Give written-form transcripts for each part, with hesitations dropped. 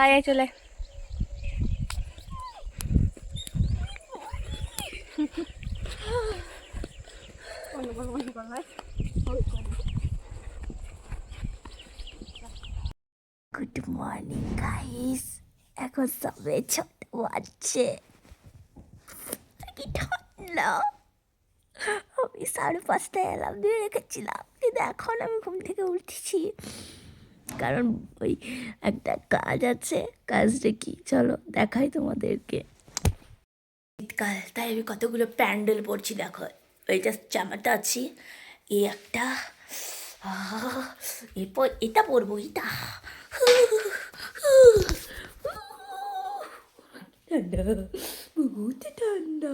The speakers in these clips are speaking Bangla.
আয় আয় চলে গুড মর্নিং গাইস, এখন সবে 6টা বাজছে। কি ঠান্ডা! আমি 5:30টায় অ্যালার্ম দিয়ে রেখেছিলাম, কিন্তু এখন আমি ঘুম থেকে উঠেছি, কারণ ওই একটা কাজ আছে। কাজটা কি চলো দেখাই তোমাদেরকে। শীতকাল, তাই আমি কতগুলো প্যান্ডেল পরছি দেখো। এইটা জামাটা আছি, এই একটা, এরপর এটা পরবো, এটা ঠান্ডা, বহুত ঠান্ডা,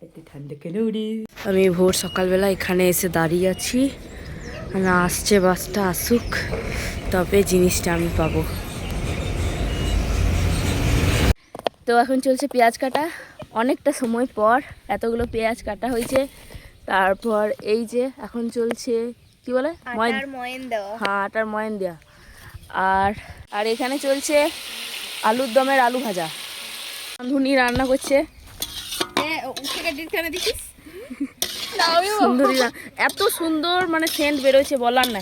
এত ঠান্ডা কেন রে? আমি ভোর সকালবেলা এখানে এসে দাঁড়িয়ে আছি, মানে আসছে বাসটা আসুক তবে জিনিসটা আমি পাবো। তো এখন চলছে পেঁয়াজ কাটা, অনেকটা সময় পর এতগুলো পেঁয়াজ কাটা হয়েছে। তারপর এই যে এখন চলছে কি বলে ময়ন দেওয়া, হ্যাঁ আটার ময়ন দেওয়া। আর এখানে চলছে আলুর দমের আলু ভাজা। রাঁধুনি রান্না করছে, সুন্দরী, এত সুন্দর মানে সেন্ট বেরোচ্ছে বলার না।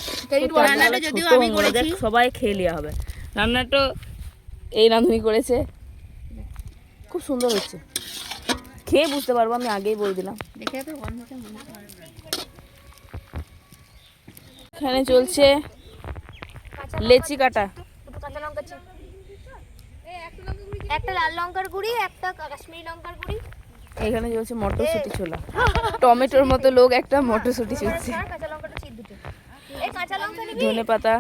সবাই খেয়ে নেওয়া হবে। রান্নাটা এই রাঁধুনি করেছে, খুব সুন্দর হচ্ছে, খেয়ে বুঝতে পারবো, আমি আগেই বলে দিলাম। এখানে চলছে লেচি কাটা, একটা লাল লঙ্কার গুঁড়ি, একটা কাশ্মীরি লঙ্কার গুঁড়ি। এখানে চলছে মটরশুঁটি ছোলা, টমেটোর মতো লোক একটা মটরশুঁটি চলছে, ধনে পাতা।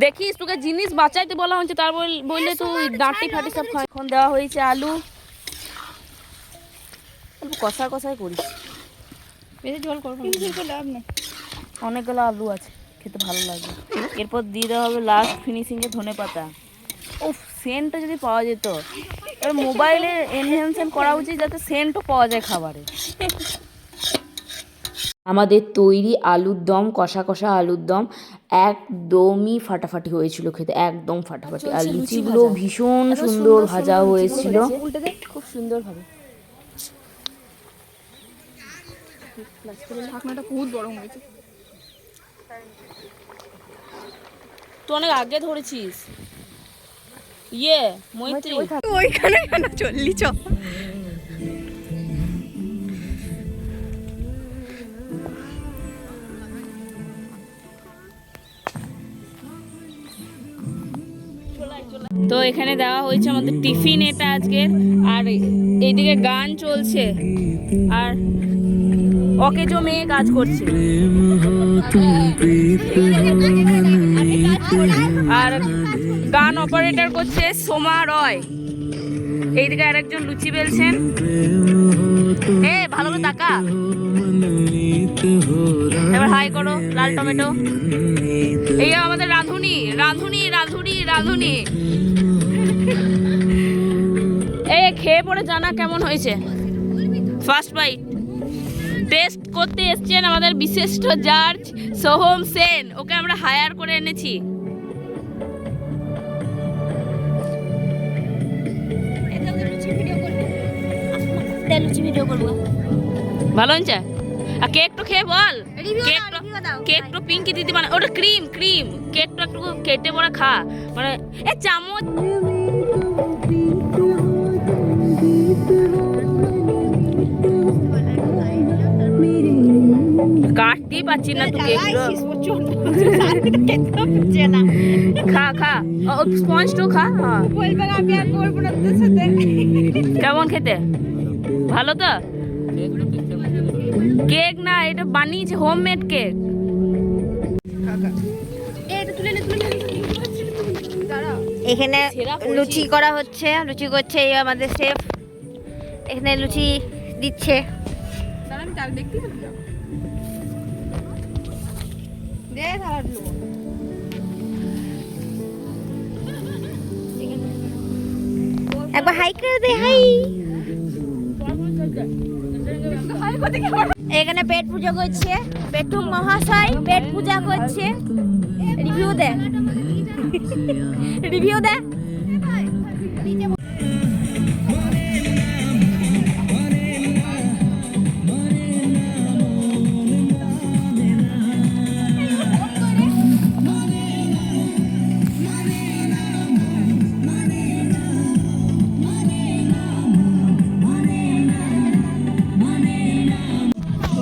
দেখিস তোকে জিনিস বাঁচাইতে বলা হচ্ছে, তার বললে তুই ডাঁটি ফাটি সব খাওয়া। এখন দেওয়া হয়েছে আলু, কষা কষাই করিস, বেশি ঝোল করবো লাভ নেই, অনেকগুলো আলু আছে, খেতে ভালো লাগবে। এরপর দিয়ে দেওয়া হবে লাস্ট ফিনিশিংয়ে ধনে পাতা। উফ, সেন্টটা যদি পাওয়া যেত, এবার মোবাইলে এনহ্যান্সমেন্ট করা উচিত যাতে সেন্টও পাওয়া যায় খাবারে। আমাদের তৈরি আলুর দম, কষা কষা আলুর দম একদমই ফাটাফাটি হয়েছিল খেতে, একদম ফাটাফাটি। আর লুচিগুলো ভীষণ সুন্দর ভাজা হয়েছিল, খুব সুন্দর ভাবে। ঢাকনাটা বহুত বড় হয়েছে, তুই অনেক আগে ধরেছিস। ইয়ে মৈত্রী ওইখানে কেন চললি? চ তো এখানে দেওয়া হয়েছে আমাদের টিফিন, এটা আজকের। আর এইদিকে গান চলছে, আর ওকে যে মেয়ে কাজ করছে, আর গান অপারেটর করছে সোমা রয়। এইদিকে আরেকজন লুচি বেলছেন। এ ভালো করে তাকা, এবার হাই করো লাল টমেটো। এই আমাদের রাঁধুনি রাঁধুনি রাঁধুনি রাঁধুনি। এই খেয়ে পরে জানা কেমন হয়েছে। ফার্স্ট বাইট টেস্ট করতে এসছেন আমাদের বিশিষ্ট জাজ সোহম সেন, ওকে আমরা হায়ার করে এনেছি। লুচি ভিডিও করবো, ভালো হয়েছে। আর কেকটা খেয়ে বল, কেকটা পিঙ্কি দিদি মানে ওটা ক্রিম ক্রিম, কেকটা একটু কেটে পরে খা, মানে এ চামচ কাটতেই পাচ্ছি না তো কেকটা। খা খা, স্পঞ্জটা খা। হ্যাঁ কেমন খেতে, ভালো তো? কেক না, এটা বানিয়েছে হোমমেড কেক। এখানে লুচি করা হচ্ছে, লুচি করছে এই আমাদের শেফ, এখানে লুচি দিচ্ছে। একবার হাই করে দে, হাই। এখানে পেট পূজা করছে, পেটুক মহাশয় পেট পূজা করছে। রিভিউ দে, রিভিউ দে।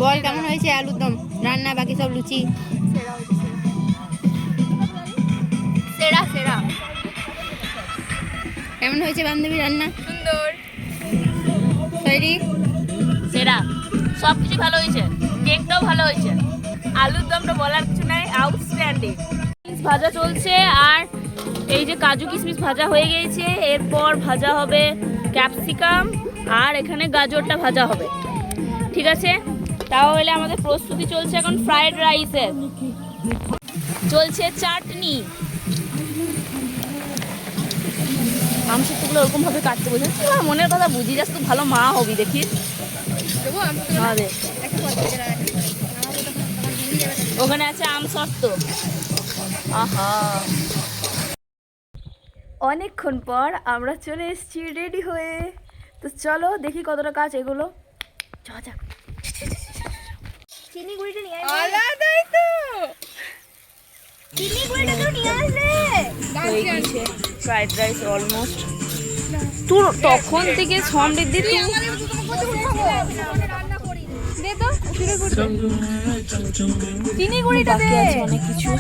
বল কেমন হয়েছে আলুর দম রান্না, বাকি সব লুচি? সেরা সেরা। কেমন হয়েছে বান্ধবী রান্না? সুন্দর, তৈরি সেরা, সব কিছু ভালো হয়েছে, কেকটাও ভালো হয়েছে, আলুর দমটা বলার কিছু নাই, আউটস্ট্যান্ডিং। ভাজা চলছে আর এই যে কাজু কিশমিশ ভাজা হয়ে গিয়েছে, এরপর ভাজা হবে ক্যাপসিকাম আর এখানে গাজরটা ভাজা হবে। ঠিক আছে, তাহলে আমাদের প্রস্তুতি চলছে এখন ফ্রাইড রাইসের। চলছে চাটনি। আমসত্বগুলো ওরকমভাবে কাটতে বোঝে, মনের কথা বুঝি যাস, তো ভালো মা হবি দেখিস। ওখানে আছে আমসত্ব। আহা, অনেকক্ষণ পর আমরা চলে এসেছি রেডি হয়ে। তো চলো দেখি কতটা কাজ এগুলো। যা চিনি গুঁড়িটা নিয়ে আলাদাই তো, চিনি গুঁড়িটা তো নিয়ে আসলে হয়ে গেছে ফ্রাইড রাইস অলমোস্ট। তোর তখন থেকে সমৃদ্ধি তুই দে তো চিনি গুঁড়িটা দে, অনেক কিছু।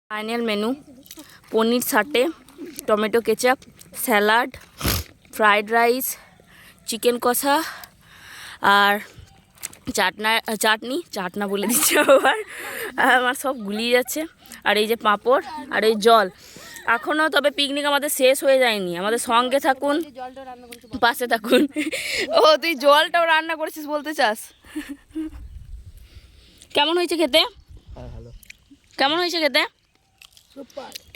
Final menu: paneer saute, tomato ketchup, salad, fried rice, chicken কষা আর চাটনা বলে দিচ্ছে আবার, আমার সব গুলিয়ে যাচ্ছে। আর এই যে পাঁপড় আর এই জল। এখনও তবে পিকনিক আমাদের শেষ হয়ে যায়নি, আমাদের সঙ্গে থাকুন, পাশে থাকুন। ও তুই জলটাও রান্না করেছিস বলতে চাস? কেমন হয়েছে খেতে? কেমন হয়েছে খেতে?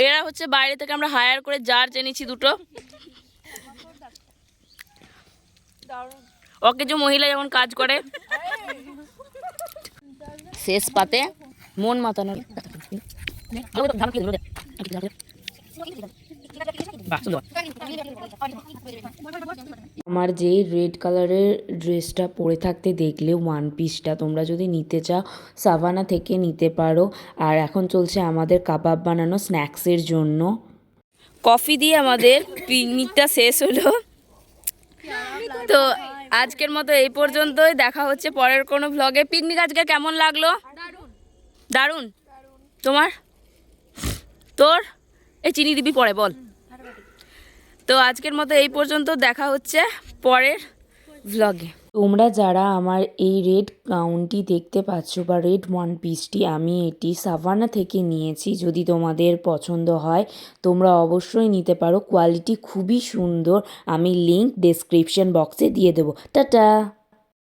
এরা হচ্ছে বাইরে থেকে আমরা হায়ার করে জার জেনেছি দুটো। ওকে যে মহিলা যেমন কাজ করে, শেষ পাতে মন মাতানো। আমার যে রেড কালারের ড্রেসটা পরে থাকতে দেখলে ওয়ান পিসটা, তোমরা যদি নিতে চাও সাভানা থেকে নিতে পারো। আর এখন চলছে আমাদের কাবাব বানানো স্ন্যাক্সের জন্য। কফি দিয়ে আমাদের পিকনিকটা শেষ হলো। তো আজকের মতো এই পর্যন্তই, দেখা হচ্ছে পরের কোনো ভ্লগে। পিকনিক আজকে কেমন লাগলো? দারুণ। তোমার? তোর? এই চিনি দিবি পরে, বল। তো আজকের মতো এই পর্যন্ত, দেখা হচ্ছে পরের ভ্লগে। তোমরা যারা আমার এই রেড গাউনটি দেখতে পাচ্ছ বা রেড ওয়ান পিসটি, আমি এটি সাভানা থেকে নিয়েছি। যদি তোমাদের পছন্দ হয় তোমরা অবশ্যই নিতে পারো, কোয়ালিটি খুবই সুন্দর। আমি লিংক ডেসক্রিপশন বক্সে দিয়ে দেবো। টাটা।